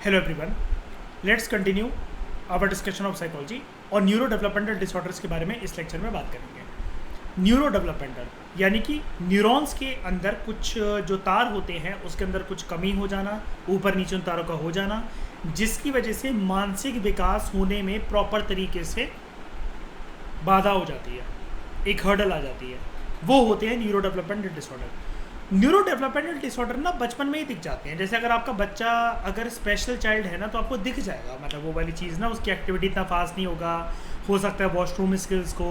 Hello everyone, let's continue our discussion of psychology और neuro developmental disorders के बारे में इस लेक्चर में बात करेंगे। न्यूरो डेवलपमेंटल यानी कि न्यूरॉन्स के अंदर कुछ जो तार होते हैं उसके अंदर कुछ कमी हो जाना, ऊपर नीचे उन तारों का हो जाना, जिसकी वजह से मानसिक विकास होने में प्रॉपर तरीके से बाधा हो जाती है, एक हर्डल आ जाती है। वो होते हैं neuro developmental disorder. Neuro developmental disorder ना बचपन में ही दिख जाते हैं। जैसे अगर आपका बच्चा अगर स्पेशल चाइल्ड है ना तो आपको दिख जाएगा, मतलब वो वाली चीज़ ना, उसकी एक्टिविटी इतना फास्ट नहीं होगा। हो सकता है वॉशरूम स्किल्स को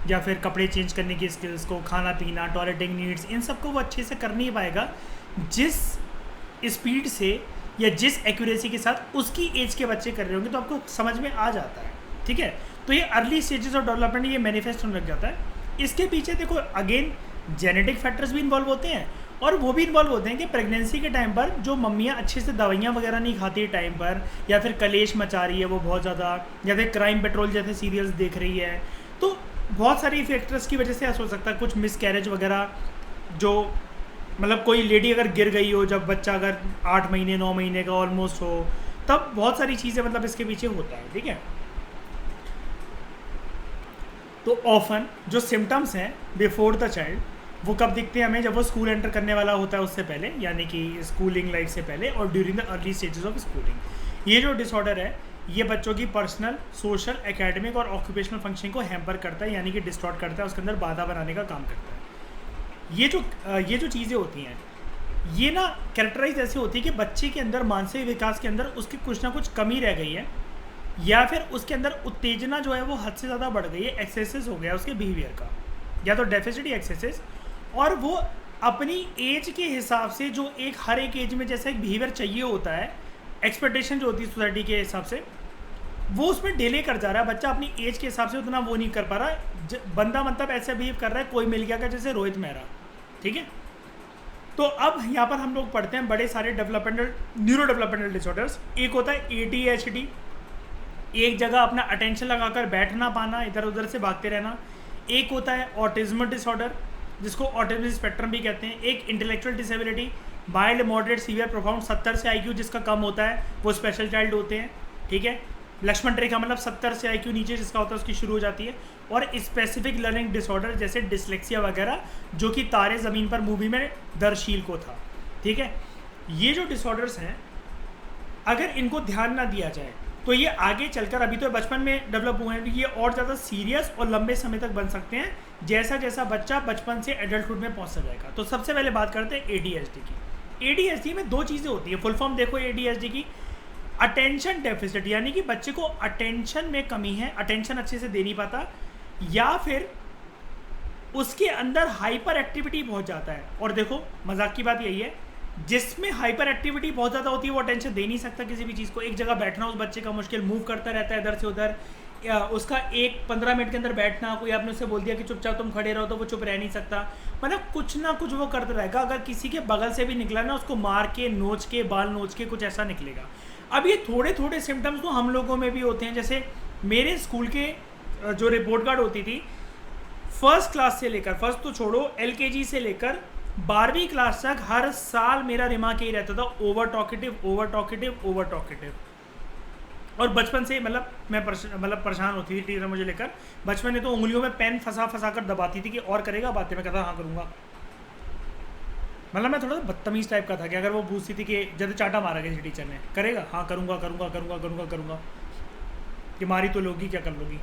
या फिर कपड़े चेंज करने की स्किल्स को, खाना पीना, टॉयलेटिंग नीड्स, इन सब को वो अच्छे से कर नहीं पाएगा जिस स्पीड से या जिस एक्यूरेसी के साथ उसकी एज के बच्चे कर रहे होंगे। तो आपको समझ में आ जाता है, ठीक है। तो ये अर्ली स्टेजेस ऑफ डेवलपमेंट ये मैनिफेस्ट होने लग जाता है। इसके पीछे देखो अगेन जेनेटिक फैक्टर्स भी इन्वॉल्व होते हैं, और वो भी इन्वॉल्व होते हैं कि प्रेगनेंसी के टाइम पर जो मम्मियाँ अच्छे से दवाइयाँ वगैरह नहीं खाती है टाइम पर, या फिर कलेश मचा रही है वो बहुत ज़्यादा, या फिर क्राइम पेट्रोल जैसे सीरियल्स देख रही है, तो बहुत सारी फैक्टर्स की वजह से ऐसा हो सकता है। कुछ मिसकैरेज वगैरह, जो मतलब कोई लेडी अगर गिर गई हो जब बच्चा अगर 8 महीने 9 महीने का ऑलमोस्ट हो, तब बहुत सारी चीज़ें मतलब इसके पीछे होता है, ठीक है। तो ऑफन जो सिम्टम्स हैं बिफोर द चाइल्ड वो कब दिखते हैं हमें? जब वो स्कूल एंटर करने वाला होता है उससे पहले, यानी कि स्कूलिंग लाइफ से पहले, और during the early stages of schooling. ये जो डिसऑर्डर है ये बच्चों की पर्सनल, सोशल, एकेडमिक और ऑक्यूपेशनल फंक्शन को हैम्पर करता है, यानी कि डिस्टॉर्ट करता है, उसके अंदर बाधा बनाने का काम करता है। ये जो चीज़ें होती हैं ये ना कैरेक्टराइज ऐसी होती है कि बच्चे के अंदर मानसिक विकास के अंदर उसकी कुछ ना कुछ कमी रह गई है, या फिर उसके अंदर उत्तेजना जो है वो हद से ज़्यादा बढ़ गई है, एक्सेसेस हो गया उसके बिहेवियर का, या तो डेफिसिट या एक्सेसेस। और वो अपनी एज के हिसाब से जो एक हर एक एज में जैसा एक बिहेवियर चाहिए होता है, एक्सपेक्टेशन जो होती है सोसाइटी के हिसाब से, वो उसमें डिले कर जा रहा है। बच्चा अपनी एज के हिसाब से उतना वो नहीं कर पा रहा। बंदा मतलब ऐसा बिहेव कर रहा है कोई मिल गया का, जैसे रोहित मेहरा, ठीक है। तो अब यहाँ पर हम लोग पढ़ते हैं बड़े सारे न्यूरो डेवलपमेंटल डिसऑर्डर्स। एक होता है ADHD, एक जगह अपना अटेंशन लगाकर बैठ ना पाना, इधर उधर से भागते रहना। एक होता है ऑटिज्म डिसऑर्डर, जिसको ऑटिज्म स्पेक्ट्रम भी कहते हैं। एक intellectual disability, mild, moderate, severe, profound, 70 से IQ जिसका कम होता है वो स्पेशल चाइल्ड होते हैं, ठीक है। लक्ष्मण रेखा मतलब 70 से IQ नीचे जिसका होता है उसकी शुरू हो जाती है। और स्पेसिफिक लर्निंग डिसऑर्डर जैसे डिसलेक्सिया वगैरह, जो कि तारे ज़मीन पर मूवी में दरशील को था, ठीक है। ये जो डिसऑर्डर्स हैं अगर इनको ध्यान ना दिया जाए तो ये आगे चलकर, अभी तो बचपन में डेवलप हुए हैं, ये और ज़्यादा सीरियस और लंबे समय तक बन सकते हैं जैसा जैसा बच्चा बचपन से एडल्टहुड में पहुंचता जाएगा। तो सबसे पहले बात करते हैं ADHD की। ADHD में दो चीज़ें होती है, फुल फॉर्म देखो ADHD की, अटेंशन डेफिसिट, यानी कि बच्चे को अटेंशन में कमी है, अटेंशन अच्छे से दे नहीं पाता, या फिर उसके अंदर हाइपर एक्टिविटी बहुत जाता है। और देखो मजाक की बात यही है, जिसमें हाइपर एक्टिविटी बहुत ज़्यादा होती है वो अटेंशन दे नहीं सकता किसी भी चीज़ को। एक जगह बैठना उस बच्चे का मुश्किल, मूव करता रहता है इधर से उधर, उसका 15 मिनट के अंदर बैठना, कोई आपने उससे बोल दिया कि चुपचाप तुम खड़े रहो तो वो चुप रह नहीं सकता, मतलब कुछ ना कुछ वो करता रहेगा। अगर किसी के बगल से भी निकला ना उसको मार के, नोच के, बाल नोच के कुछ ऐसा निकलेगा। अब ये थोड़े थोड़े सिम्टम्स तो हम लोगों में भी होते हैं। जैसे मेरे स्कूल के जो रिपोर्ट कार्ड होती थी, फर्स्ट क्लास से लेकर, फर्स्ट तो छोड़ो, LKG से लेकर 12वीं क्लास तक हर साल मेरा रिमार्क यही रहता था, over talkative, over talkative, over talkative. और बचपन से मतलब मैं परेशान होती थी टीचर मुझे लेकर। बचपन में तो उंगलियों में पेन फंसा फंसा कर दबाती थी कि और करेगा बातें, मैं कहता हाँ करूँगा। मतलब मैं थोड़ा सा बदतमीज़ टाइप का था कि अगर वो पूछती थी कि जब चाटा मारा किसी टीचर ने, करेगा? हाँ करूँगा करूँगा करूँगा करूँगा करूँगा, कि मारी तो लोगी, क्या कर लोगी,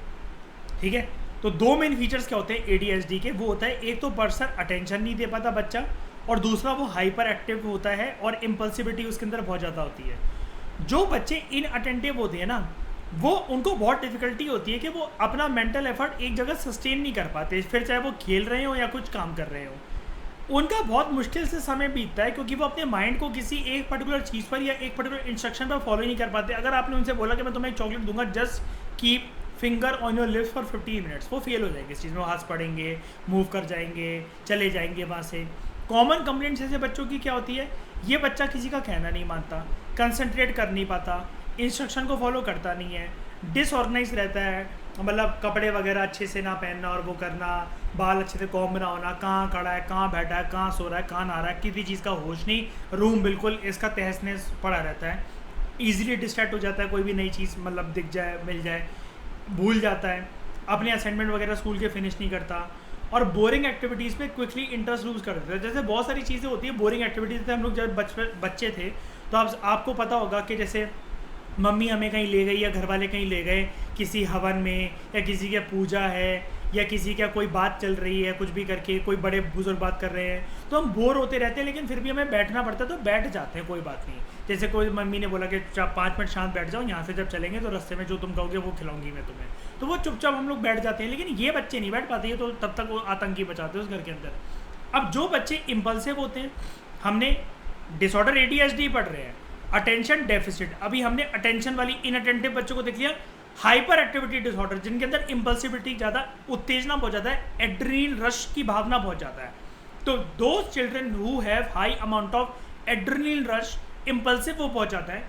ठीक है। तो दो मेन फीचर्स क्या होते हैं ADHD के, वो होता है एक तो पर्सन अटेंशन नहीं दे पाता बच्चा, और दूसरा वो हाइपर एक्टिव होता है और इम्पल्सिविटी उसके अंदर बहुत ज़्यादा होती है। जो बच्चे इनअटेंटिव होते हैं ना, वो उनको बहुत डिफिकल्टी होती है कि वो अपना मेंटल एफर्ट एक जगह सस्टेन नहीं कर पाते, फिर चाहे वो खेल रहे हो या कुछ काम कर रहे हो। उनका बहुत मुश्किल से समय बीतता है क्योंकि वो अपने माइंड को किसी एक पर्टिकुलर चीज़ पर या एक पर्टिकुलर इंस्ट्रक्शन पर फॉलो नहीं कर पाते। अगर आपने उनसे बोला कि मैं तुम्हें एक चॉकलेट दूंगा, just keep finger on your lips for 15 minutes, वो फेल हो जाएंगे इस चीज़ में, हाथ पड़ेंगे, मूव कर जाएंगे, चले जाएंगे वहाँ से। कॉमन कंप्लेंट्स ऐसे बच्चों की क्या होती है, ये बच्चा किसी का कहना नहीं मानता, कंसंट्रेट कर नहीं पाता, इंस्ट्रक्शन को फॉलो करता नहीं है, डिसऑर्गेनाइज रहता है, मतलब कपड़े वगैरह अच्छे से ना पहनना और वो करना, बाल अच्छे से कॉम्ब ना होना, कहाँ खड़ा है, कहाँ बैठा है, कहाँ सो रहा है, कहाँ नहा रहा है, किसी चीज़ का होश नहीं, रूम बिल्कुल इसका तहस नहस पड़ा रहता है। ईजिली डिस्ट्रैक्ट हो जाता है, कोई भी नई चीज़ मतलब दिख जाए मिल जाए, भूल जाता है, अपने असाइनमेंट वगैरह स्कूल के फिनिश नहीं करता, और बोरिंग एक्टिविटीज़ पे क्विकली इंटरेस्ट लूज कर देता है। जैसे बहुत सारी चीज़ें होती है बोरिंग एक्टिविटीज़। हम लोग जब बच्चे थे तो आपको पता होगा कि जैसे मम्मी हमें कहीं ले गई या घर वाले कहीं ले गए किसी हवन में, या किसी के पूजा है, या किसी का कोई बात चल रही है, कुछ भी करके कोई बड़े बुजुर्ग बात कर रहे हैं, तो हम बोर होते रहते हैं, लेकिन फिर भी हमें बैठना पड़ता है तो बैठ जाते हैं, कोई बात नहीं। जैसे कोई मम्मी ने बोला कि 5 मिनट शांत बैठ जाओ, यहाँ से जब चलेंगे तो रास्ते में जो तुम कहोगे वो खिलाऊंगी मैं तुम्हें, तो वो चुपचाप हम लोग बैठ जाते हैं। लेकिन ये बच्चे नहीं बैठ पाते, ये तो तब तक वो आतंकी बचाते हैं उस घर के अंदर। अब जो बच्चे इम्पल्सिव होते हैं, हमने डिसऑर्डर ADHD पढ़ रहे हैं, अटेंशन डेफिसिट, अभी हमने अटेंशन वाली इनअटेंटिव बच्चों को देख लिया। हाइपर एक्टिविटी डिसऑर्डर, जिनके अंदर इम्पल्सिविटी ज़्यादा, उत्तेजना बहुत ज़्यादा है, एड्रेनल रश की भावना बहुत ज़्यादा है। तो दो children who have high amount of adrenal rush, impulsive वो बहुत ज़्यादा है,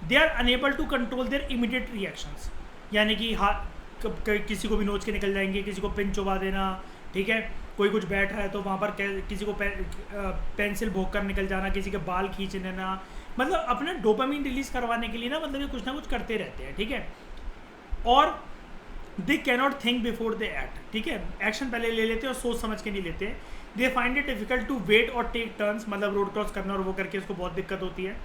they are unable to control their immediate reactions. यानी कि किसी को भी नोच के निकल जाएंगे, किसी को पिन चुबा देना, ठीक है, कोई कुछ बैठ रहा है तो वहाँ पर किसी को पेंसिल भोंक कर निकल जाना, किसी के बाल खींच लेना, मतलब अपना डोपामिन रिलीज करवाने के लिए ना, मतलब ये कुछ ना कुछ करते रहते हैं, ठीक है। और they cannot think before they act, ठीक है, एक्शन पहले ले लेते हैं और सोच समझ के नहीं लेते। They find it difficult to wait और टेक टर्न्स, मतलब रोड क्रॉस करना और वो करके उसको बहुत दिक्कत होती है।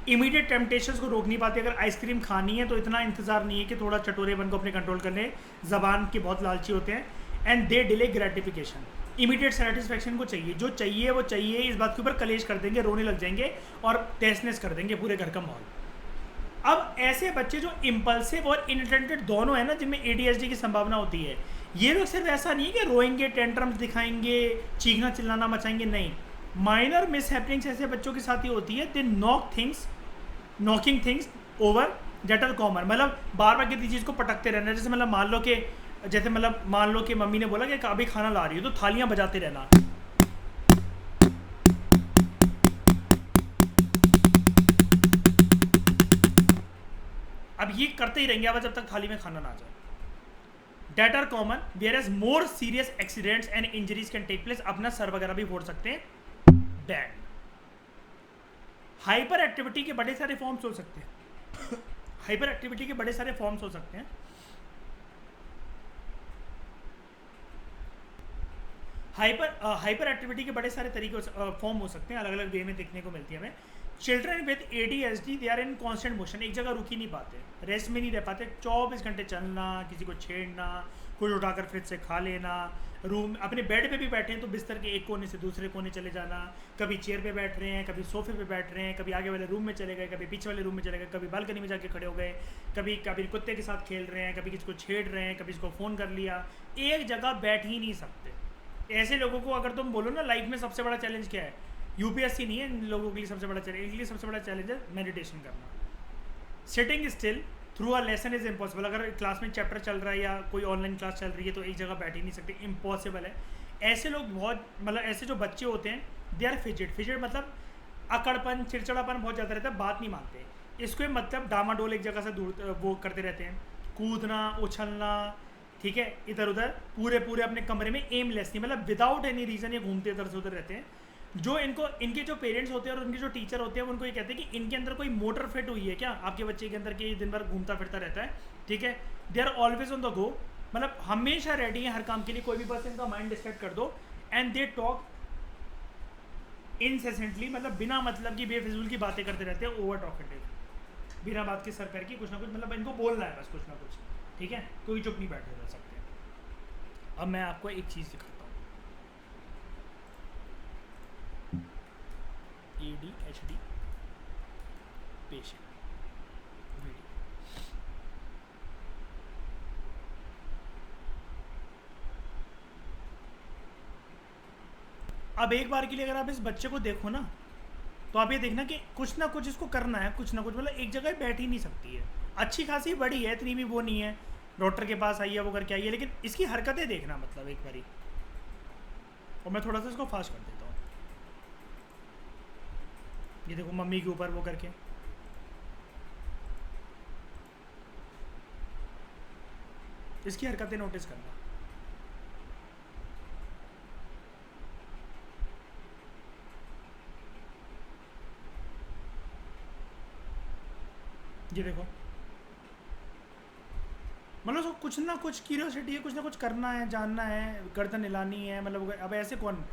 इमीडिएट टेम्पटेशंस को रोक नहीं पाते। अगर आइसक्रीम खानी है तो इतना इंतजार नहीं है कि थोड़ा चटोरेपन को अपने कंट्रोल कर लें, जबान के बहुत लालची होते हैं। And they delay gratification, immediate satisfaction को चाहिए, जो चाहिए वो चाहिए, इस बात के ऊपर कलेश कर देंगे, रोने लग जाएंगे और टेस्टनेस कर देंगे पूरे घर का माहौल। अब ऐसे बच्चे जो इम्पल्सिव और इनअटेंटेड दोनों है ना, जिनमें ADHD की संभावना होती है, ये लोग सिर्फ ऐसा नहीं है कि रोएंगे, टेंट्रम्स दिखाएंगे, चीखना चिल्लाना मचाएंगे, नहीं, माइनर मिस हैपनिंग्स ऐसे बच्चों के साथ ही होती है। They knocking things over that are common, मतलब बार बार किसी चीज़ को पटकते रहना। जैसे मतलब मान लो कि मम्मी ने बोला कि अभी खाना ला रही हो, तो थालियां बजाते रहना। अब ये करते ही रहेंगे अब जब तक थाली में खाना ना आ जाए। That are common, where as more serious accidents and injuries can take place, अपना सर वगैरह भी फोड़ सकते हैं, बैड। हाइपर एक्टिविटी के बड़े सारे फॉर्म्स हो सकते हैं हाइपर एक्टिविटी के बड़े सारे फॉर्म्स हो सकते हैं। हाइपर एक्टिविटी के बड़े सारे तरीके फॉर्म हो सकते हैं, अलग अलग वे में देखने को मिलती है हमें। Children with ADHD they are in constant motion, एक जगह रुक ही नहीं पाते, रेस्ट में नहीं रह पाते, 24 घंटे चलना, किसी को छेड़ना, कुछ उठाकर फ्रिज से खा लेना, रूम अपने बेड पे भी बैठे हैं तो बिस्तर के एक कोने से दूसरे कोने चले जाना, कभी चेयर पे बैठ रहे हैं, कभी सोफे पे बैठ रहे हैं, कभी आगे वाले रूम में चले गए, कभी पीछे वाले रूम में चले गए, कभी बालकनी में जाके खड़े हो गए, कभी कभी कुत्ते के साथ खेल रहे हैं, कभी किसी को छेड़ रहे हैं, कभी इसको फ़ोन कर लिया, एक जगह बैठ ही नहीं सकते। ऐसे लोगों को अगर तुम बोलो ना लाइफ में सबसे बड़ा चैलेंज क्या है, UPSC नहीं है इन लोगों के लिए सबसे बड़ा चैलेंज, इनके लिए सबसे बड़ा चैलेंज है मेडिटेशन करना। Sitting still through a lesson is impossible, अगर क्लास में चैप्टर चल रहा है या कोई ऑनलाइन क्लास चल रही है तो एक जगह बैठ ही नहीं सकते, इम्पॉसिबल है। ऐसे लोग बहुत, मतलब ऐसे जो बच्चे होते हैं दे आर फिजिट मतलब अकड़पन, चिड़चिड़ापन बहुत ज़्यादा रहता है, बात नहीं मानते। इसको मतलब डामाडोल एक जगह से दूर वो करते रहते हैं, कूदना, उछलना, ठीक है, इधर उधर पूरे अपने कमरे में एमलेसली, मतलब विदाउट एनी रीज़न ये घूमते इधर से उधर रहते हैं। जो इनके जो पेरेंट्स होते हैं और उनके जो टीचर होते हैं उनको ये कहते हैं कि इनके अंदर कोई मोटर फिट हुई है क्या, आपके बच्चे के अंदर के दिन भर घूमता फिरता रहता है, ठीक है, they are always on the go, मतलब हमेशा रेडी है हर काम के लिए, कोई भी बस इनका माइंड डिस्ट्रैक्ट कर दो, एंड दे टॉक इनसेसेंटली, मतलब बिना मतलब की बेफिजूल की बातें करते रहते हैं, ओवर टॉकेटिव, बिना बात के सर पैर की कुछ ना कुछ, मतलब इनको बोलना है बस कुछ ना कुछ, ठीक है, कोई चुप नहीं बैठे रह सकते। अब मैं आपको एक चीज़ दिखाता हूँ, ADHD पेशेंट वीडियो। अब एक बार के लिए अगर आप इस बच्चे को देखो ना, तो आप ये देखना कि कुछ ना कुछ इसको करना है, कुछ ना कुछ, मतलब एक जगह बैठ ही नहीं सकती है, अच्छी खासी बड़ी है, इतनी भी वो नहीं है डॉक्टर के पास आई है वो करके आई है, लेकिन इसकी हरकतें देखना, मतलब एक बारी, और मैं थोड़ा सा इसको फास्ट कर देता हूँ, ये देखो मम्मी के ऊपर वो करके, इसकी हरकतें नोटिस करना। ये देखो, मतलब उसको कुछ ना कुछ क्यूरियोसिटी है, कुछ ना कुछ करना है, जानना है, गर्दन हिलानी है, मतलब अब ऐसे कौन,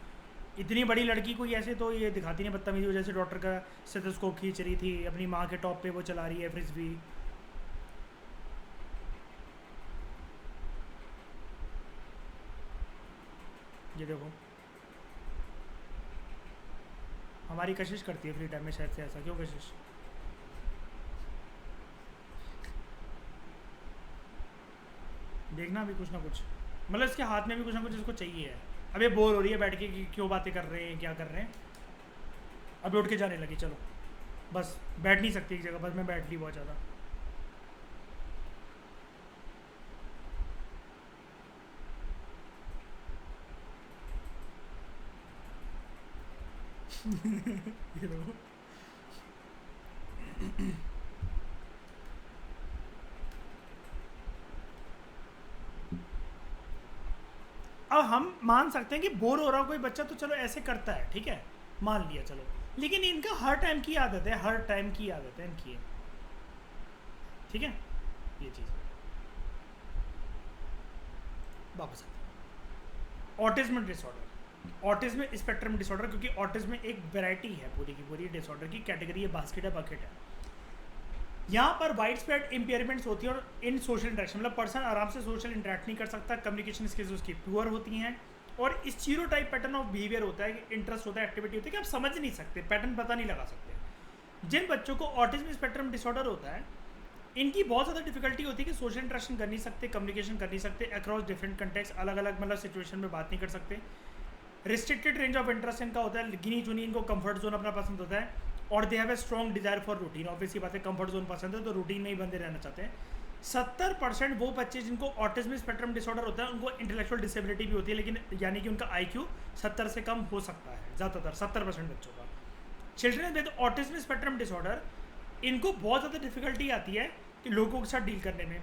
इतनी बड़ी लड़की कोई ऐसे तो ये दिखाती नहीं बदतमीजी वजह से डॉक्टर का स्टेथोस्कोप खींच रही थी, अपनी माँ के टॉप पे वो चला रही है फ्रिस्बी। ये देखो, हमारी कशिश करती है फ्री टाइम में शायद से, ऐसा क्यों कशिश? देखना भी कुछ ना कुछ, मतलब इसके हाथ में भी कुछ ना कुछ इसको चाहिए है। अब ये बोर हो रही है बैठ के कि क्यों बातें कर रहे हैं, क्या कर रहे हैं। अब उठ के जाने लगी, चलो बस बैठ नहीं सकती एक जगह, बस मैं बैठ ली बहुत ज़्यादा। ये देखो, अब हम मान सकते हैं कि बोर हो रहा हो कोई बच्चा तो चलो ऐसे करता है, ठीक है, मान लिया चलो, लेकिन इनका हर टाइम की आदत है, हर टाइम की आदत है इनकी, ठीक है, ये चीज़ वापस autism disorder, autism spectrum disorder, क्योंकि ऑटिज्म एक वैरायटी है पूरी की पूरी डिसऑर्डर की, कैटेगरी है, बास्केट है, बकेट है। यहाँ पर वाइड स्प्रेड इम्पेयरमेंट्स होती हैं और इन सोशल इंटरेक्शन, मतलब पर्सन आराम से सोशल इंटरेक्ट नहीं कर सकता, कम्युनिकेशन स्किल्स उसकी पुअर होती हैं, और स्टीरियोटाइप पैटर्न ऑफ बिहेवियर होता है, इंटरेस्ट होता है, एक्टिविटी होती है कि आप समझ नहीं सकते, पैटर्न पता नहीं लगा सकते। जिन बच्चों को ऑटिज्म स्पेक्ट्रम डिसऑर्डर होता है, इनकी बहुत ज़्यादा डिफिकल्टी होती है कि सोशल इंटरेक्शन कर नहीं सकते, कम्युनिकेशन कर नहीं सकते, अक्रॉस डिफरेंट कंटेक्स, अलग अलग मतलब सिचुएशन में बात नहीं कर सकते। रिस्ट्रिक्टेड रेंज ऑफ इंटरेस्ट इनका होता है, गिनी चुनी इनको कंफर्ट जोन अपना पसंद होता है, और they have a strong desire for routine, obviously बात है, कंफर्ट जोन पसंद है तो रूटीन में ही बंदे रहना चाहते हैं। 70% वो बच्चे जिनको ऑटिज्म स्पेक्ट्रम डिसऑर्डर होता है उनको इंटेलेक्चुअल डिसेबिलिटी भी होती है, लेकिन यानी कि उनका IQ 70 से कम हो सकता है, ज़्यादातर 70% बच्चों का। Children with autism spectrum disorder, इनको बहुत ज़्यादा डिफिकल्टी आती है कि लोगों के साथ डील करने में,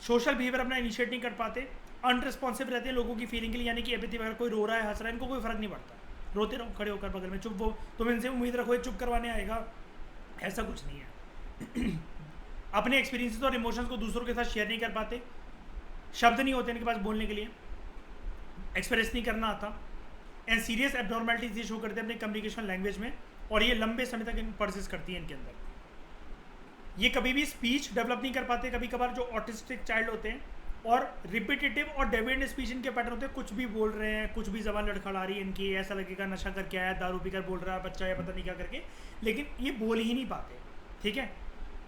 सोशल बिहेवियर अपना इनिशिएट नहीं कर पाते, अनरिस्पॉन्सिव रहते हैं लोगों की फीलिंग के लिए, यानी कि एपैथी, अगर कोई रो रहा है, हंस रहा है, इनको कोई फर्क नहीं पड़ता, रोते रहो खड़े होकर बगल में, चुप, वो तुम इनसे उम्मीद रखो चुप करवाने आएगा, ऐसा कुछ नहीं है। अपने एक्सपीरियंसेस और इमोशंस को दूसरों के साथ शेयर नहीं कर पाते, शब्द नहीं होते इनके पास बोलने के लिए, एक्सप्रेस नहीं करना आता, एंड सीरियस एबनॉर्मेलिटीज ये शो करते हैं अपने कम्युनिकेशन लैंग्वेज में, और ये लंबे समय तक परसिस्ट करती है इनके अंदर। ये कभी भी स्पीच डेवलप नहीं कर पाते, कभी कभार जो ऑटिस्टिक चाइल्ड होते हैं, और रिपीटेटिव और डेविएंट स्पीच इनके पैटर्न होते हैं, कुछ भी बोल रहे हैं, कुछ भी जबान लड़खड़ा रही है इनकी, ऐसा लगेगा नशा करके आया, दारू पीकर बोल रहा है बच्चा या पता नहीं क्या करके, लेकिन ये बोल ही नहीं पाते, ठीक है।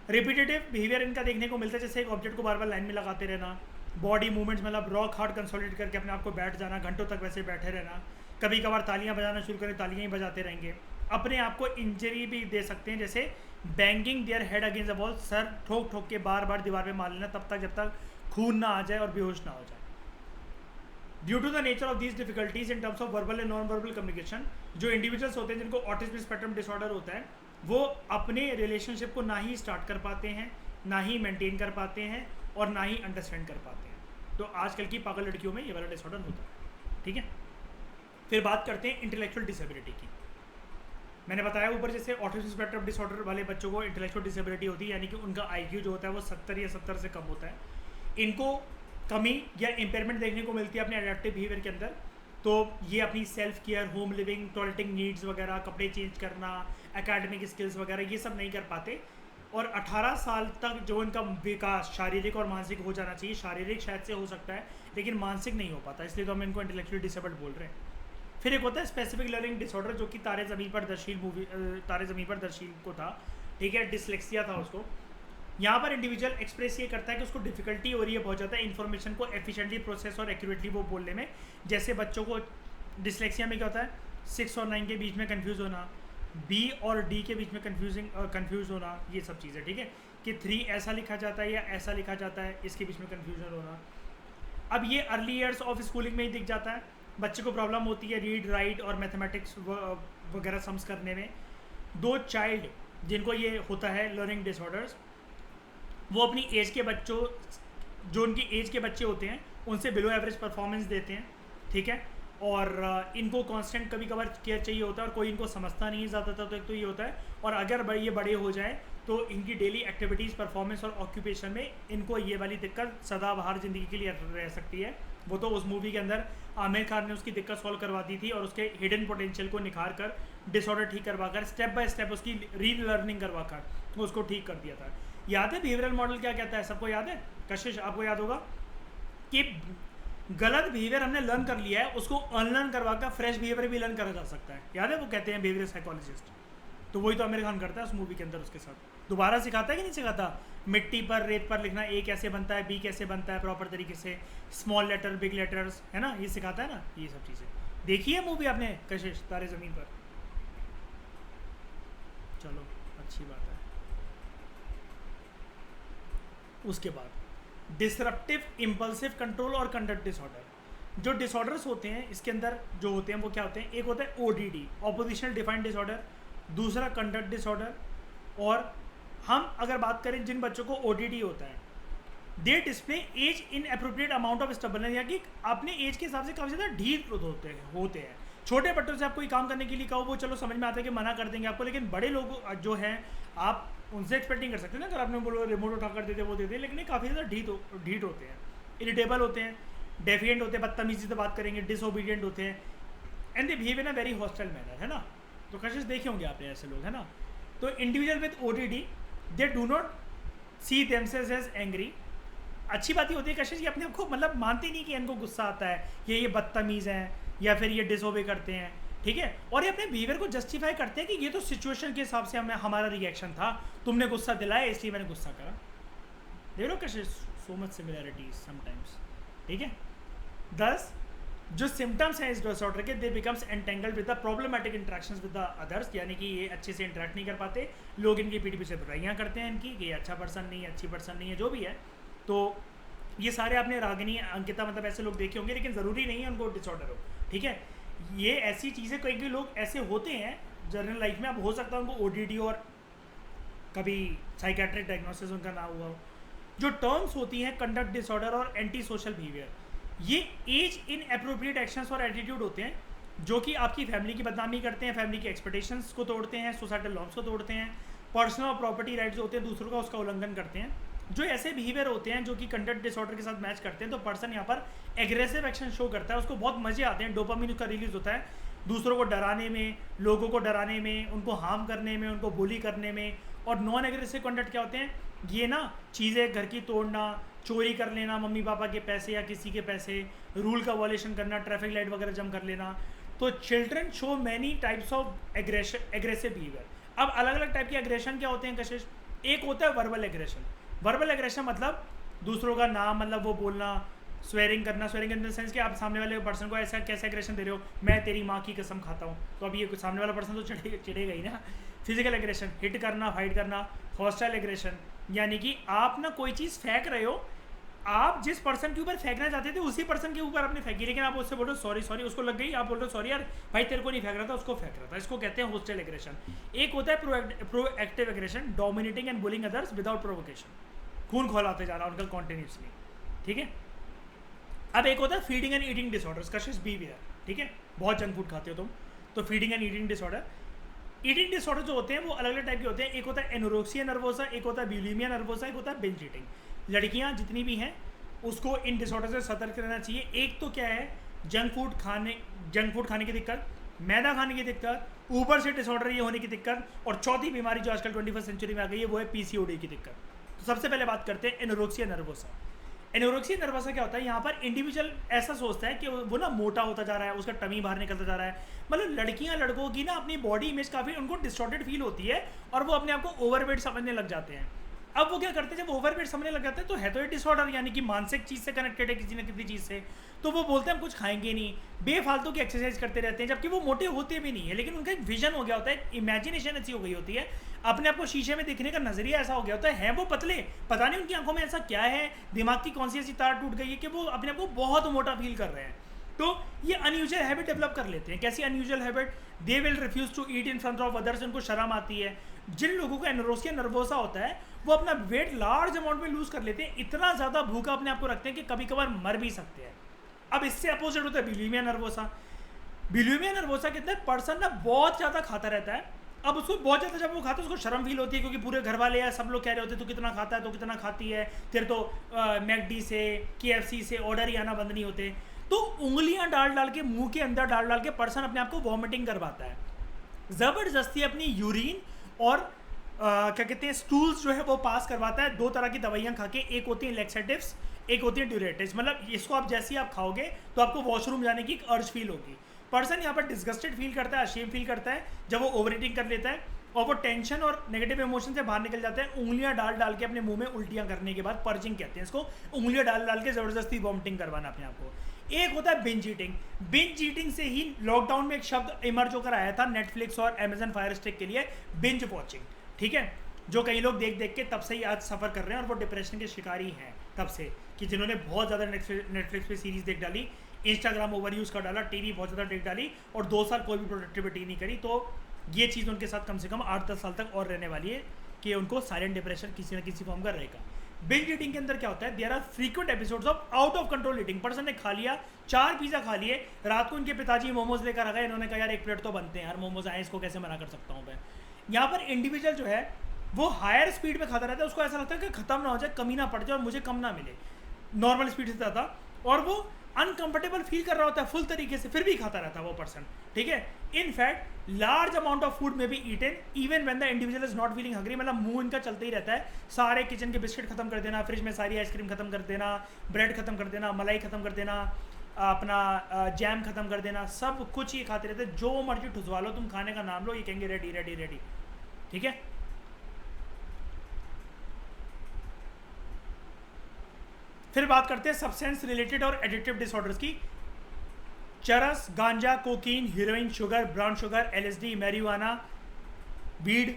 रिपीटेटिव बिहेवियर इनका देखने को मिलता है, जैसे एक ऑब्जेक्ट को बार बार लाइन में लगाते रहना, बॉडी मूवमेंट्स मतलब रॉक हार्ड कंसोलिडेट करके अपने आप को बैठ जाना, घंटों तक वैसे बैठे रहना, कभी कभार तालियां बजाना शुरू करें, तालियां ही बजाते रहेंगे, अपने आप को इंजरी भी दे सकते हैं, जैसे banging their head against the wall, sir ठोक ठोक के बार बार दीवार पे मार लेना, तब तक जब तक खून ना आ जाए और बेहोश ना हो जाए। Due to the nature of these difficulties in terms of verbal and non verbal communication, जो इंडिविजुअल्स होते हैं जिनको ऑटिज्म स्पेक्ट्रम डिसऑर्डर होता है, वो अपने रिलेशनशिप को ना ही स्टार्ट कर पाते हैं, ना ही मेंटेन कर पाते हैं, और ना ही अंडरस्टैंड कर पाते हैं। तो आजकल की पागल लड़कियों में ये वाला डिसऑर्डर होता है, ठीक है। फिर बात करते हैं इंटेलेक्चुअल डिसेबिलिटी की। मैंने बताया ऊपर, जैसे ऑटिज्म स्पेक्ट्रम डिसऑर्डर वाले बच्चों को इंटेलेक्चुअल डिसेबिलिटी होती है, यानी कि उनका IQ जो होता है वो 70 या 70 से कम होता है। इनको कमी या इम्पेयरमेंट देखने को मिलती है अपने अडेप्टिव बिहेवियर के अंदर, तो ये अपनी self care, home living, toileting needs वगैरह, कपड़े चेंज करना, एकेडमिक स्किल्स वगैरह ये सब नहीं कर पाते, और 18 साल तक जो इनका विकास शारीरिक और मानसिक हो जाना चाहिए, शारीरिक शायद से हो सकता है लेकिन मानसिक नहीं हो पाता, इसलिए तो हम इनको इंटेलेक्चुअली डिसेबल्ड बोल रहे हैं। फिर एक होता है स्पेसिफिक लर्निंग डिसऑर्डर, जो कि तारे ज़मीन पर दर्शील को था, ठीक है, डिसलेक्सिया था उसको। यहाँ पर इंडिविजुअल एक्सप्रेस ये करता है कि उसको डिफिकल्टी हो रही है बहुत ज़्यादा इन्फॉर्मेशन को एफिशिएंटली प्रोसेस और एक्यूरेटली वो बोलने में। जैसे बच्चों को डिसलेक्सिया में क्या होता है, 6 और 9 के बीच में कन्फ्यूज़ होना, B और D के बीच में कन्फ्यूज़ होना, ये सब चीज़ें, ठीक है, कि 3 ऐसा लिखा जाता है या ऐसा लिखा जाता है, इसके बीच में कन्फ्यूजन होना। अब ये अर्ली ईयर्स ऑफ स्कूलिंग में ही दिख जाता है, बच्चे को प्रॉब्लम होती है रीड, राइट और मैथमेटिक्स वगैरह सम्स करने में। दो चाइल्ड जिनको ये होता है लर्निंग डिसऑर्डर्स, वो अपनी एज के बच्चों, जो उनकी एज के बच्चे होते हैं उनसे बिलो एवरेज परफॉर्मेंस देते हैं, ठीक है, और इनको कांस्टेंट कभी कभार केयर चाहिए होता है, और कोई इनको समझता नहीं है ज़्यादातर, तो एक तो ये होता है, और अगर ये बड़े हो जाए तो इनकी डेली एक्टिविटीज़, परफॉर्मेंस और ऑक्यूपेशन में इनको ये वाली दिक्कत सदाबहार ज़िंदगी के लिए रह सकती है। वो तो उस मूवी के अंदर आमिर खान ने उसकी दिक्कत सॉल्व करवा दी थी और उसके हिडन पोटेंशियल को निखार कर, डिसऑर्डर ठीक करवा कर, स्टेप बाय स्टेप उसकी री लर्निंग करवा कर उसको ठीक कर दिया था। याद है बिहेवियरल मॉडल क्या कहता है? सबको याद है? कशिश आपको याद होगा कि गलत बिहेवियर हमने लर्न कर लिया है, उसको अनलर्न करवा कर फ्रेश बिहेवियर भी लर्न करा जा सकता है। याद है? वो कहते हैं बिहेवियर साइकोलॉजिस्ट। तो वही तो आमिर खान करता है उस मूवी के अंदर, उसके साथ दोबारा सिखाता है कि नहीं सिखाता? मिट्टी पर, रेत पर लिखना, ए कैसे बनता है, बी कैसे बनता है प्रॉपर तरीके से, स्मॉल लेटर, बिग लेटर्स, है ना, ये सिखाता है ना, ये सब चीज़ें। देखी है मूवी आपने कशिश, तारे ज़मीन पर? चलो अच्छी बात है। उसके बाद डिसरप्टिव इम्पल्सिव कंट्रोल और कंडक्ट डिसऑर्डर। जो डिसऑर्डर्स होते हैं इसके अंदर जो होते हैं वो क्या होते हैं? एक होता है ओडीडी, ऑपोजिशनल डिफाइंड डिसऑर्डर, दूसरा कंडक्ट डिसऑर्डर। और हम अगर बात करें जिन बच्चों को ओडीडी होता है, they display age inappropriate amount of stubbornness, यानी कि अपने एज के हिसाब से काफ़ी ज़्यादा ढीठ होते हैं। छोटे बच्चों से आप कोई काम करने के लिए कहो, वो चलो समझ में आता है कि मना कर देंगे आपको, लेकिन बड़े लोग जो हैं आप उनसे एक्सपेक्ट नहीं कर सकते ना। अगर आपने बोलो रिमोट उठा कर देते वो देते, लेकिन ये काफ़ी ज़्यादा ढीठ होते हैं, इरिटेबल होते हैं, डेफिएंट होते हैं, बदतमीजी से बात करेंगे, डिसओबीडियंट होते हैं, and they behave in a very hostile manner, है ना। तो कशिश देखे होंगे आपने ऐसे लोग, है ना। तो individual with ODD they do not see themselves as angry. अच्छी बात ये होती है कशिश, ये अपने आप को मतलब मानते नहीं कि इनको गुस्सा आता है, ये बदतमीज़ हैं या फिर ये डिसओबे करते हैं, ठीक है। और ये अपने बिहेवियर को जस्टिफाई करते हैं कि ये तो सिचुएशन के हिसाब से हमारा रिएक्शन था, तुमने गुस्सा दिलाया इसलिए मैंने गुस्सा करा। देख लो कशिश, सो मच सिमिलैरिटीज समटाइम्स, ठीक है। 10 जो सिम्टम्स हैं इस डिसऑर्डर के, दे becomes entangled with the problematic interactions with the others, यानी कि ये अच्छे से इंटरेक्ट नहीं कर पाते, लोग इनकी पीठ पीछे बुराइयाँ करते हैं इनकी कि ये अच्छा पर्सन नहीं है, अच्छी पर्सन नहीं है, जो भी है। तो ये सारे आपने रागिनी, अंकिता, मतलब ऐसे लोग देखे होंगे, लेकिन ज़रूरी नहीं है उनको डिसऑर्डर हो, ठीक है। ये ऐसी चीज़ें, कई लोग ऐसे होते हैं जनरल लाइफ में, अब हो सकता है उनको ओडीडी और कभी साइकेट्रिक डायग्नोसिस उनका ना हुआ हो। जो टर्म्स होती हैं कंडक्ट डिसऑर्डर और एंटी सोशल बिहेवियर, ये एज इन अप्रोप्रिएट एक्शंस और एटीट्यूड होते हैं जो कि आपकी फैमिली की बदनामी करते हैं, फैमिली की एक्सपेक्टेशंस को तोड़ते हैं, सोसाइटल नॉर्म्स को तोड़ते हैं, पर्सनल और प्रॉपर्टी राइट्स होते हैं दूसरों का, उसका उल्लंघन करते हैं। जो ऐसे बिहेवियर होते हैं जो कि कंडक्ट डिसऑर्डर के साथ मैच करते हैं, तो पर्सन यहाँ पर एग्रेसिव एक्शन शो करता है, उसको बहुत मजे आते हैं, डोपामिन उसका रिलीज होता है दूसरों को डराने में, लोगों को डराने में, उनको हार्म करने में, उनको बुली करने में। और नॉन एग्रेसिव कंडक्ट क्या होते हैं? ये ना चीज़ें घर की तोड़ना, चोरी कर लेना मम्मी पापा के पैसे या किसी के पैसे, रूल का वॉलेशन करना, ट्रैफिक लाइट वगैरह जम कर लेना। तो children show many types of aggressive behaviour. अब अलग अलग टाइप के एग्रेशन क्या होते हैं कशिश? एक होता है वर्बल एग्रेशन। वर्बल एग्रेशन मतलब दूसरों का नाम, मतलब वो बोलना, स्वेरिंग करना। स्वेरिंग इन द सेंस कि आप सामने वाले पर्सन को ऐसा कैसे एग्रेशन दे रहे हो, मैं तेरी माँ की कसम खाता हूँ, तो अब ये सामने वाला पर्सन तो चिढ़ेगा ही ना। फिजिकल एग्रेशन, हिट करना, फाइट करना। हॉस्टाइल एग्रेशन यानी कि आप ना कोई चीज़ फेंक रहे हो, आप जिस पर्सन के ऊपर फेंकना चाहते थे उसी पर्सन के ऊपर आपने फेंकी, लेकिन आप उससे बोल रहे हो सॉरी सॉरी, उसको लग गई, आप बोल रहे हो सॉरी यार भाई तेरे को नहीं फेंक रहा था, उसको फेंक रहा था। इसको कहते हैं हॉस्टाइल एग्रेशन। एक होता है proactive aggression, dominating and bullying others without provocation, खून खौलाते जाना उनका कॉन्टिन्यूसली, ठीक है। अब एक होता है feeding and eating disorders, Kashish behaviour, ठीक है। बहुत जंक फूड खाते हो तुम, तो feeding and eating disorder. Eating disorder जो होते हैं वो अलग अलग टाइप के होते हैं। एक होता है एनोरेक्सिया नर्वोसा, एक होता है बुलिमिया नर्वोसा, एक होता है बिंज ईटिंग। लड़कियां जितनी भी हैं उसको इन डिसऑर्डर से सतर्क रहना चाहिए। एक तो क्या है, जंक फूड खाने की दिक्कत, मैदा खाने की दिक्कत, ऊपर से डिसऑर्डर ये होने की दिक्कत, और चौथी बीमारी जो आजकल 21वीं सेंचुरी में आ गई है वो है पीसीओडी की दिक्कत। तो सबसे पहले बात करते हैं एनोरेक्सिया नर्वोसा। एनोरेक्सिया नर्वोसा क्या होता है? यहाँ पर इंडिविजुअल ऐसा सोचता है कि वो ना मोटा होता जा रहा है, उसका टमी बाहर निकलता जा रहा है। मतलब लड़कियाँ लड़कों की ना अपनी बॉडी इमेज काफ़ी उनको डिस्टॉर्टेड फील होती है और वो अपने आप को ओवरवेट समझने लग जाते हैं। अब वो क्या करते हैं, जब ओवरवेट समझने लग जाते हैं तो है तो ये डिसऑर्डर, यानी कि मानसिक चीज़ से कनेक्टेड है किसी न किसी चीज़ से। तो वो बोलते हैं हम कुछ खाएंगे नहीं, बेफालतू की एक्सरसाइज करते रहते हैं, जबकि वो मोटे होते भी नहीं है, लेकिन उनका एक विजन हो गया होता है, इमेजिनेशन ऐसी हो गई होती है, अपने आप को शीशे में देखने का नजरिया ऐसा हो गया होता है वो पतले, पता नहीं उनकी आंखों में ऐसा क्या है, दिमाग की कौन सी ऐसी तार टूट गई है कि वो अपने आप को बहुत मोटा फील कर रहे हैं। तो ये अनयूजुअल हैबिट डेवलप कर लेते हैं। कैसी unusual habit? They will refuse to eat in front of others, उनको शर्म आती है। जिन लोगों को एनोरेक्सिया नर्वोसा होता है वो अपना वेट लार्ज अमाउंट में लूज कर लेते हैं, इतना ज़्यादा भूखा अपने आप को रखते हैं कि कभी कभार मर भी सकते हैं। अब इससे अपोजिट होता है बुलिमिया नर्वोसा। बुलिमिया नर्वोसा के अंदर पर्सन ना बहुत ज़्यादा खाता रहता है, अब उसको बहुत ज़्यादा जब वो खाता है उसको शर्म फील होती है, क्योंकि पूरे घर वाले या सब लोग कह रहे होते हैं तू कितना खाता है, तो कितना खाती है, तेरे तो मैकडी से KFC से ऑर्डर ही आना बंद नहीं होते। तो उंगलियां डाल डाल के, मुंह के अंदर डाल डाल के पर्सन अपने आप को वॉमिटिंग करवाता है, ज़बरदस्ती अपनी यूरिन और क्या कहते हैं स्टूल्स जो है वो पास करवाता है। 2 तरह की दवाइयाँ खा के, एक होती हैं लेक्सेटिव्स, एक होती है ड्यूरेटिव्स। मतलब इसको आप जैसे ही आप खाओगे तो आपको वॉशरूम जाने की एक अर्ज फील होगी। पर्सन यहाँ पर डिस्गस्टेड फील करता है, अशेम फील करता है जब वो ओवर ईटिंग कर लेता है, और वो टेंशन और नेगेटिव इमोशन से बाहर निकल जाता है। उंगलियां डाल डाल के अपने मुंह में उल्टियां करने के बाद, पर्जिंग कहते हैं इसको, उंगलियां डाल डाल के ज़बरदस्ती वॉमिटिंग करवाना अपने आप को। एक होता है बिंज ईटिंग। बिंज ईटिंग से ही लॉकडाउन में एक शब्द इमर्ज होकर आया था नेटफ्लिक्स और अमेजन फायर स्टिक के लिए, बिंज वॉचिंग। ठीक है, जो कई लोग देख देख के तब से ही आज सफ़र कर रहे हैं और वो डिप्रेशन के शिकारी हैं तब से, कि जिन्होंने बहुत ज़्यादा नेटफ्लिक्स पे सीरीज़ देख डाली, इंस्टाग्राम ओवर यूज़ कर डाला, टीवी बहुत ज़्यादा देख डाली और 2 साल कोई भी प्रोडक्टिविटी नहीं करी। तो ये चीज़ उनके साथ कम से कम 8-10 साल तक और रहने वाली है कि उनको साइलेंट डिप्रेशन किसी न किसी फॉर्म का रहेगा। बिंज ईटिंग के अंदर क्या होता है, there are frequent episodes of out of control eating. Person ने खा लिया, 4 पिज़्ज़ा खा लिए, रात को इनके पिताजी मोमोज लेकर आ गए, इन्होंने कहा यार 1 प्लेट तो बनते हैं यार, मोमोज आए, इसको कैसे मना कर सकता हूँ मैं। यहाँ पर इंडिविजुअल जो है वो हायर स्पीड में खाता रहता है, उसको ऐसा लगता है कि खत्म ना हो जाए, कमी ना पड़ जाए और मुझे कम ना मिले, नॉर्मल स्पीड से ज़्यादा, और वो अनकंफर्टेबल फील कर रहा होता है फुल तरीके से, फिर भी खाता रहता है वो पर्सन। ठीक है, in fact large amount of food may be eaten even when the individual is not feeling hungry. मतलब मुंह इनका चलते ही रहता है, सारे किचन के बिस्किट खत्म कर देना, फ्रिज में सारी आइसक्रीम खत्म कर देना, ब्रेड खत्म कर देना, मलाई खत्म कर देना, अपना जैम खत्म कर देना, सब कुछ ये खाते रहते हैं। जो मर्जी ठुसवा लो तुम, खाने का नाम लो, ये कहेंगे रेडी रेडी रेडी। ठीक है, फिर बात करते हैं सब्सटेंस रिलेटेड और एडिक्टिव डिसऑर्डर्स की। चरस, गांजा, cocaine, heroin, sugar, brown sugar, LSD, marijuana, weed,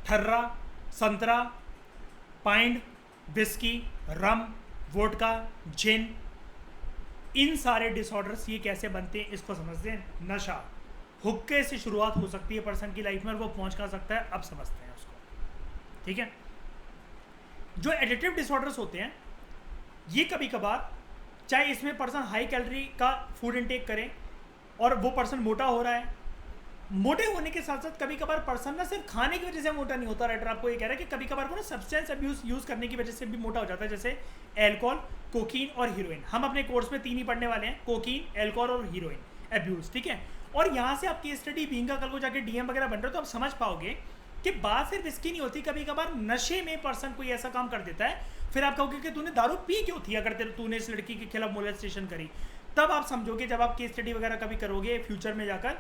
ठर्रा, संतरा, पाइंड, विस्की, रम, वोडका, जिन, इन सारे डिसऑर्डर्स ये कैसे बनते हैं इसको समझते हैं। नशा, हुक्के से शुरुआत हो सकती है पर्सन की लाइफ में और वो पहुंच कहाँ सकता है, अब समझते हैं उसको। ठीक है, जो एडिक्टिव डिसऑर्डर्स होते हैं ये कभी कभार, चाहे इसमें पर्सन हाई कैलोरी का फूड इनटेक करें और वो पर्सन मोटा हो रहा है, मोटे होने के साथ साथ कभी कभार पर्सन ना सिर्फ खाने की वजह से मोटा नहीं होता। राइटर आपको ये कह रहा है कि कभी कभार वो ना सब्सटेंस अब्यूज यूज़ करने की वजह से भी मोटा हो जाता है, जैसे एल्कोहल, कोकीन और हीरोइन। हम अपने कोर्स में 3 ही पढ़ने वाले हैं, कोकीन, एल्कोहल और हीरोइन अब्यूज। ठीक है, और यहाँ से आप केस स्टडी बीइंग का कल को जाके DM वगैरह बन रहे हो तो आप समझ पाओगे कि बात सिर्फ इसकी नहीं होती, कभी कभार नशे में पर्सन कोई ऐसा काम कर देता है, फिर आप कहोगे कि तूने दारू पी क्यों थी, अगर तूने इस लड़की के खिलाफ मोलेस्टेशन करी, तब आप समझोगे जब आप केस स्टडी वगैरह कभी करोगे फ्यूचर में जाकर।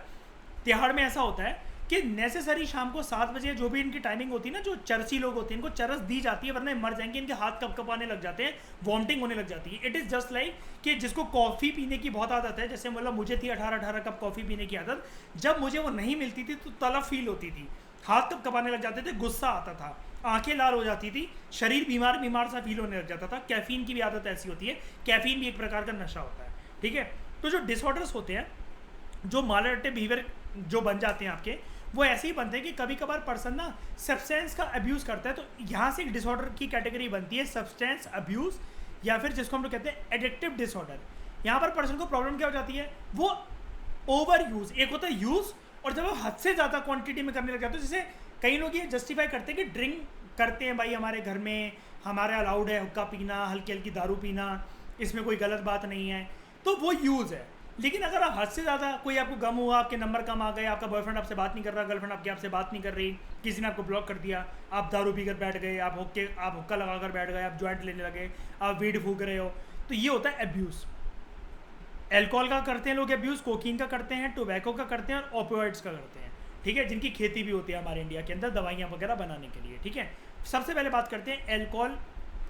तिहाड़ में ऐसा होता है कि नेसेसरी शाम को 7 बजे जो भी इनकी टाइमिंग होती है ना, जो चरसी लोग होते हैं इनको चरस दी जाती है, वरना मर जाएंगे, इनके हाथ कपकपाने लग जाते हैं, वॉमिटिंग होने लग जाती है। इट इज़ जस्ट लाइक कि जिसको कॉफ़ी पीने की बहुत आदत है, जैसे मतलब मुझे थी 18 कप कॉफ़ी पीने की आदत, जब मुझे वो नहीं मिलती थी तो तलब फील होती थी, हाथ कपकपाने लग जाते थे, गुस्सा आता था, आंखें लाल हो जाती थी, शरीर बीमार बीमार सा फील होने लग जाता था। कैफीन की भी आदत ऐसी होती है, कैफीन भी एक प्रकार का नशा होता है। ठीक है, तो जो डिसऑर्डर्स होते हैं, जो मालरेटिव बिहेवियर जो बन जाते हैं आपके, वो ऐसे ही बनते हैं कि कभी कभार पर्सन ना सब्सटेंस का अब्यूज़ करता है, तो यहाँ से एक डिसऑर्डर की कैटेगरी बनती है सब्सटेंस अब्यूज़, या फिर जिसको हम लोग कहते हैं एडिक्टिव डिसऑर्डर। यहाँ पर पर्सन को प्रॉब्लम क्या हो जाती है, वो ओवर यूज़, एक होता है यूज़, और जब वो हद से ज़्यादा क्वांटिटी में करने लग जाते हैं, जैसे कई लोग ये जस्टिफाई करते हैं कि ड्रिंक करते हैं भाई, हमारे घर में हमारे अलाउड है हुक्का पीना, हल्की हल्की दारू पीना, इसमें कोई गलत बात नहीं है, तो वो यूज़ है। लेकिन अगर आप हद से ज़्यादा, कोई आपको गम हुआ, आपके नंबर कम आ गए, आपका बॉयफ्रेंड आपसे बात नहीं कर रहा, गर्लफ्रेंड आपके आपसे बात नहीं कर रही, किसी ने आपको ब्लॉक कर दिया, आप दारू पीकर बैठ गए, आप हुक्का लगा कर बैठ गए, आप जॉइंट लेने लगे, आप वीड फूक रहे हो, तो ये होता है अब्यूज़। एल्कोहल का करते हैं लोग अब्यूज़, कोकीन का करते हैं, टोबैको का करते हैं और ओपियोइड्स का करते हैं। ठीक है, जिनकी खेती भी होती है हमारे इंडिया के अंदर दवाइयाँ वगैरह बनाने के लिए। ठीक है, सबसे पहले बात करते हैं एल्कोहल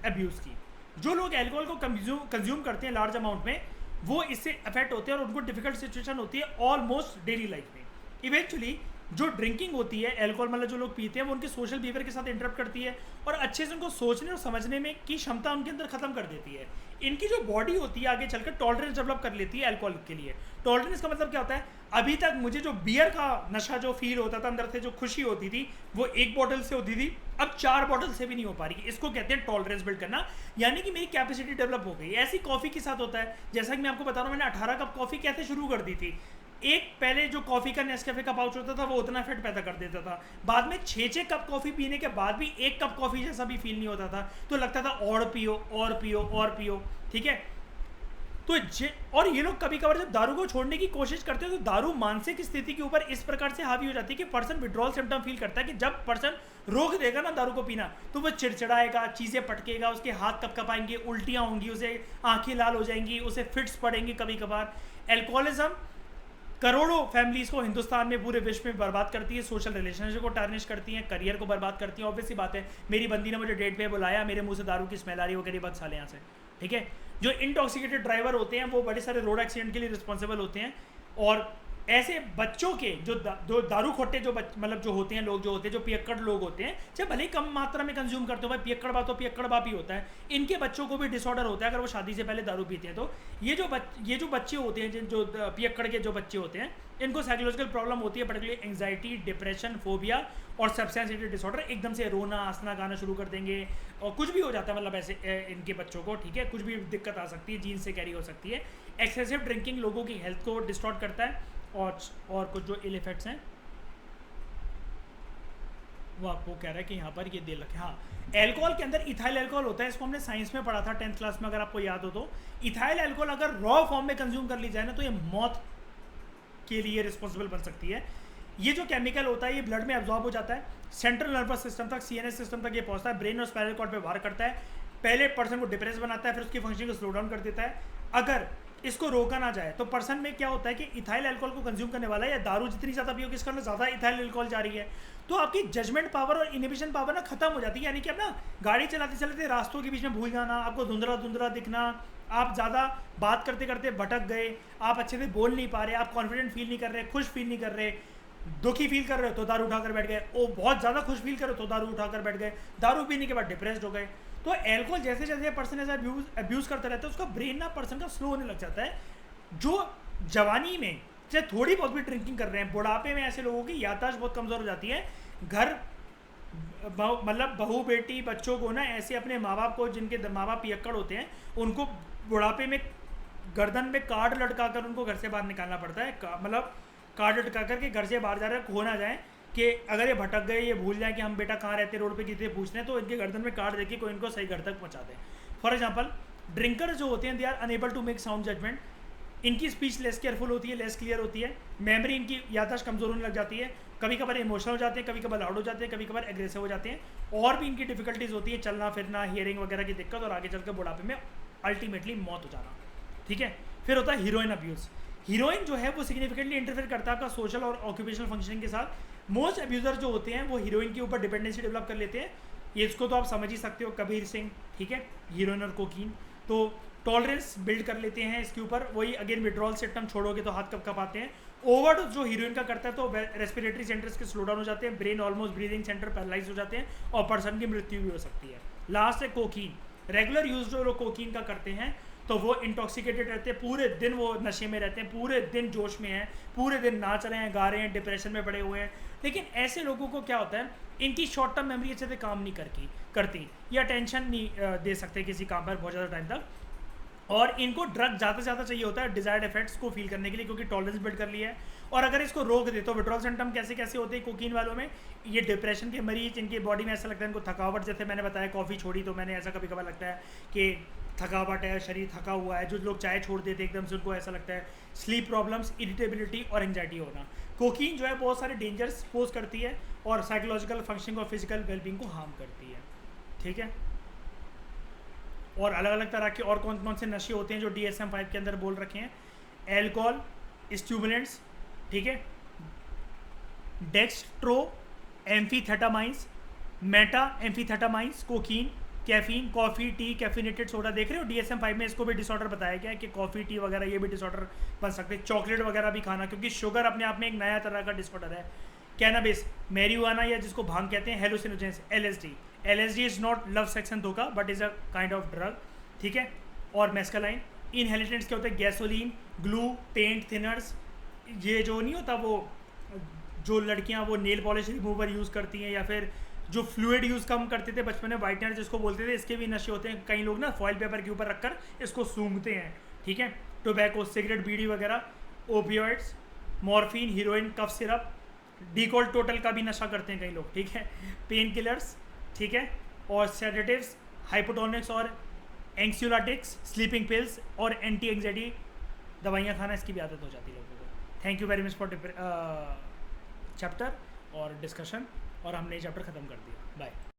अब्यूज़ की। जो लोग एल्कोहल को कंज्यूम करते हैं लार्ज अमाउंट में, वो इससे अफेक्ट होते हैं और उनको डिफिकल्ट सिचुएशन होती है ऑलमोस्ट डेली लाइफ में। इवेंचुअली जो ड्रिंकिंग होती है, एल्कोहल मतलब जो लोग पीते हैं, वो उनके सोशल बिहेवियर के साथ इंटरप्ट करती है और अच्छे से उनको सोचने और समझने में की क्षमता उनके अंदर खत्म कर देती है। इनकी जो बॉडी होती है आगे चलकर टॉलरेंस डेवलप कर लेती है एल्कोहल के लिए। टॉलरेंस का मतलब क्या होता है, अभी तक मुझे जो बियर का नशा जो फील होता था अंदर से, जो खुशी होती थी, वो 1 बॉटल से होती थी, अब 4 बॉटल से भी नहीं हो पा रही। इसको कहते हैं टॉलरेंस बिल्ड करना, यानी कि मेरी कैपेसिटी डेवलप हो गई। ऐसी कॉफ़ी के साथ होता है, जैसा कि मैं आपको बता रहा हूँ, मैंने 18 कप कॉफ़ी कैसे शुरू कर दी थी, एक पहले जो कॉफ़ी का नेस्कैफे का पाउच होता था वो उतना फेट पैदा कर देता था, बाद में 6 कप कॉफ़ी पीने के बाद भी 1 कप कॉफ़ी जैसा भी फील नहीं होता था, तो लगता था और पियो और पियो और पियो, ठीक है। तो और ये लोग कभी कभार जब दारू को छोड़ने की कोशिश करते हैं तो दारू मानसिक स्थिति के ऊपर इस प्रकार से हावी हो जाती है कि पर्सन विड्रॉल सिम्टम फील करता है कि जब पर्सन रोक देगा ना दारू को पीना तो वो चिड़चिड़ाएगा, चीज़ें पटकेगा, उसके हाथ कपकपाएंगे, उल्टियाँ होंगी, उसे आंखें लाल हो जाएंगी, उसे फिट्स पड़ेंगे कभी कभार। एल्कोहलिज्म करोड़ों फैमिलीज को हिंदुस्तान में पूरे विश्व में बर्बाद करती है, सोशल रिलेशनशिप को टार्निश करती है, करियर को बर्बाद करती है। ऑब्वियसली बात है, मेरी बंदी ने मुझे डेट पे बुलाया, मेरे मुंह से दारू की स्मेल आ रही है, वो कह रही बग साले यहाँ से, ठीक है। जो इंटॉक्सिकेटेड ड्राइवर होते हैं वो बड़े सारे रोड एक्सीडेंट के लिए रिस्पॉन्सिबल होते हैं। और ऐसे बच्चों के जो दारू खोटे जो मतलब जो होते हैं लोग, जो होते हैं जो पियक्कड़ लोग होते हैं, चाहे भले ही कम मात्रा में कंज्यूम करते हो, भाई पियक्कड़ बात तो पियक्कड़ बाप ही होता है, इनके बच्चों को भी डिसऑर्डर होता है अगर वो शादी से पहले दारू पीते हैं। तो ये जो बच्चे होते हैं, जो पियक्कड़ के जो बच्चे होते हैं, इनको साइकोलॉजिकल प्रॉब्लम होती है, पर्टिकुलरली एंग्जाइटी, डिप्रेशन, फोबिया और सब्सटेंस यूज डिसऑर्डर। एकदम से रोना हंसना गाना शुरू कर देंगे और कुछ भी हो जाता है, मतलब ऐसे इनके बच्चों को, ठीक है, कुछ भी दिक्कत आ सकती है, जीन से कैरी हो सकती है। एक्सेसिव ड्रिंकिंग लोगों की हेल्थ को डिस्टॉर्ट करता है। और कुछ जो इल इफेक्ट्स हैं वो आपको कह रहा है कि यहाँ पर ये दे रखे। हाँ, एल्कोहल के अंदर इथाइल एल्कोहल होता है, इसको हमने साइंस में पढ़ा था 10th क्लास में, अगर आपको याद हो तो। इथाइल एल्कोहल अगर रॉ फॉर्म में कंज्यूम कर ली जाए ना तो ये मौत के लिए रिस्पॉन्सिबल बन सकती है। ये जो केमिकल होता है ये ब्लड में एब्जॉर्ब हो जाता है, सेंट्रल नर्वस सिस्टम तक, सीएनएस सिस्टम तक ये पहुंचता है, ब्रेन और स्पाइनल कॉर्ड पे वार करता है, पहले पर्सन को डिप्रेस बनाता है, फिर उसकी फंक्शनिंग को स्लो डाउन कर देता है। अगर इसको रोका ना जाए तो पर्सन में क्या होता है कि इथाइल अल्कोहल को कंज्यूम करने वाला है, या दारू जितनी ज़्यादा पियो किसका ना ज़्यादा इथाइल अल्कोहल जा रही है, तो आपकी जजमेंट पावर और इनिबिशन पावर ना खत्म हो जाती है। यानी कि आप ना गाड़ी चलाते चलाते रास्तों के बीच में भूल जाना, आपको धुंधला धुंधला दिखना, आप ज़्यादा बात करते करते भटक गए, आप अच्छे से बोल नहीं पा रहे, आप कॉन्फिडेंट फील नहीं कर रहे, खुश फील नहीं कर रहे, दुखी फील कर रहे हो तो दारू उठाकर बैठ गए, ओ बहुत ज़्यादा खुश फील कर रहे हो तो दारू उठाकर बैठ गए, दारू पीने के बाद डिप्रेस्ड हो गए। तो एल्कोहल जैसे जैसे पर्सन ऐसा अब्यूज़ करता रहता है, उसका ब्रेन ना पर्सन का स्लो होने लग जाता है। जो जवानी में चाहे थोड़ी बहुत भी ड्रिंकिंग कर रहे हैं, बुढ़ापे में ऐसे लोगों की याददाश्त बहुत कमज़ोर हो जाती है। घर मतलब बहू बेटी बच्चों को ना ऐसे अपने माँ बाप को, जिनके माँ बाप पियक्कड़ होते हैं, उनको बुढ़ापे में गर्दन में कार्ड लटका कर उनको घर से बाहर निकालना पड़ता है। मतलब कार्ड लटका कर के घर से बाहर जा रहे हो ना जाए कि अगर ये भटक गए, ये भूल जाए कि हम बेटा कहाँ रहते, रोड पे किसी से पूछते हैं, तो इनके गर्दन में कार्ड देके कोई इनको सही घर तक पहुँचा दे। फॉर एग्जाम्पल, ड्रिंकर जो होते हैं they are unable to make sound judgment, इनकी स्पीच लेस केयरफुल होती है, लेस क्लियर होती है, मेमोरी इनकी याददाश्त कमज़ोर होने लग जाती है, कभी कभार इमोशनल हो जाते हैं, कभी कभार लाउड हो जाते हैं, कभी कभार एग्रेसिव हो जाते हैं, और भी इनकी डिफिकल्टीज होती है, चलना फिरना, हियरिंग वगैरह की दिक्कत, और आगे चलकर बुढ़ापे में अल्टीमेटली मौत हो जाना, ठीक है। फिर होता है हीरोइन अब्यूज़। हीरोइन जो है वो सिग्निफिकेंटली इंटरफेयर करता है आपका सोशल और ऑक्यूपेशनल फंक्शनिंग के साथ। मोस्ट अब्यूज़र जो होते हैं वो हीरोइन के ऊपर डिपेंडेंसी डेवलप कर लेते हैं। ये इसको तो आप समझ ही सकते हो, कबीर सिंह, ठीक है, हीरोइन और कोकीन, तो टॉलरेंस बिल्ड कर लेते हैं इसके ऊपर। वही अगेन विड्रॉल सिस्टम छोड़ोगे तो हाथ कब आते हैं। ओवरडोज जो हीरोइन का करता है तो रेस्पिरेटरी सेंटर्स के स्लो डाउन हो जाते हैं, brain almost breathing centre paralyse हो जाते हैं, और पर्सन की मृत्यु भी हो सकती है। लास्ट है कोकीन। रेगुलर यूज जो लोग कोकीन का करते हैं तो वो इंटॉक्सिकेटेड रहते हैं, पूरे दिन वो नशे में रहते हैं, पूरे दिन जोश में हैं, पूरे दिन नाच रहे हैं, गा रहे हैं, डिप्रेशन में पड़े हुए हैं। लेकिन ऐसे लोगों को क्या होता है, इनकी शॉर्ट टर्म मेमोरी अच्छे से काम नहीं करती, या टेंशन नहीं दे सकते किसी काम पर बहुत ज़्यादा टाइम तक, और इनको ड्रग ज़्यादा से ज़्यादा चाहिए होता है डिजायर्ड इफेक्ट्स को फील करने के लिए, क्योंकि टॉलरेंस बिल्ड कर लिया है। और अगर इसको रोक दे तो विड्रॉल सिम्टम कैसे कैसे होते हैं कोकीन वालों में। ये डिप्रेशन के मरीज, इनकी बॉडी में ऐसा लगता है, इनको थकावट, जैसे मैंने बताया कॉफ़ी छोड़ी तो मैंने ऐसा कभी कभार लगता है कि थकावट है, शरीर थका हुआ है। जो लोग चाय छोड़ देते एकदम से उनको ऐसा लगता है। स्लीप प्रॉब्लम्स, इरिटेबिलिटी और एंग्जाइटी होना। कोकीन जो है बहुत सारे डेंजर्स पोज करती है और साइकोलॉजिकल फंक्शनिंग और फिजिकल वेलबींग को हार्म करती है, ठीक है। और अलग अलग तरह के और कौन कौन से नशे होते हैं जो DSM-5 के अंदर बोल रखे हैं। एल्कोहल, स्टिमुलेंट्स, ठीक है, dextroamphetamines, methamphetamines, cocaine, caffeine, coffee, tea, caffeinated soda. देख रहे हो DSM-5 में इसको भी डिसऑर्डर बताया गया है कि कॉफ़ी, टी वगैरह ये भी डिसऑर्डर बन सकते हैं। चॉकलेट वगैरह भी खाना, क्योंकि शुगर अपने आप में एक नया तरह का डिसऑर्डर है। कैनाबिस, मैरिजुआना या जिसको भांग कहते हैं, hallucinogens, LSD is not Love Sex and Dhokha but is a kind of drug, ठीक है। और मेस्कलाइन। इनहेलिटेंट्स क्या होते हैं, गैसोलीन, ग्लू, पेंट, थिनर्स। ये जो नहीं होता वो जो लड़कियां वो नेल पॉलिश रिमूवर यूज़ करती हैं, या फिर जो फ्लूइड यूज़ कम करते थे बचपन में, वाइटनर जिसको बोलते थे, इसके भी नशे होते हैं। कई लोग ना फॉइल पेपर के ऊपर रखकर इसको सूंघते हैं, ठीक है। टोबैको, सिगरेट, बीड़ी वगैरह। Opioids, morphine, heroin, cough syrup, डीकोल टोटल का भी नशा करते हैं कई लोग, ठीक है, पेन किलर्स, ठीक है, और सेडेटिव्स, हाइपोटोनिक्स और एंक्सियोलाटिक्स, स्लीपिंग पिल्स और एंटी एंग्जाइटी दवाइयाँ खाना, इसकी भी आदत हो जाती है लोगों को। Thank you very much for chapter और डिस्कशन, और हमने ये चैप्टर ख़त्म कर दिया। बाय।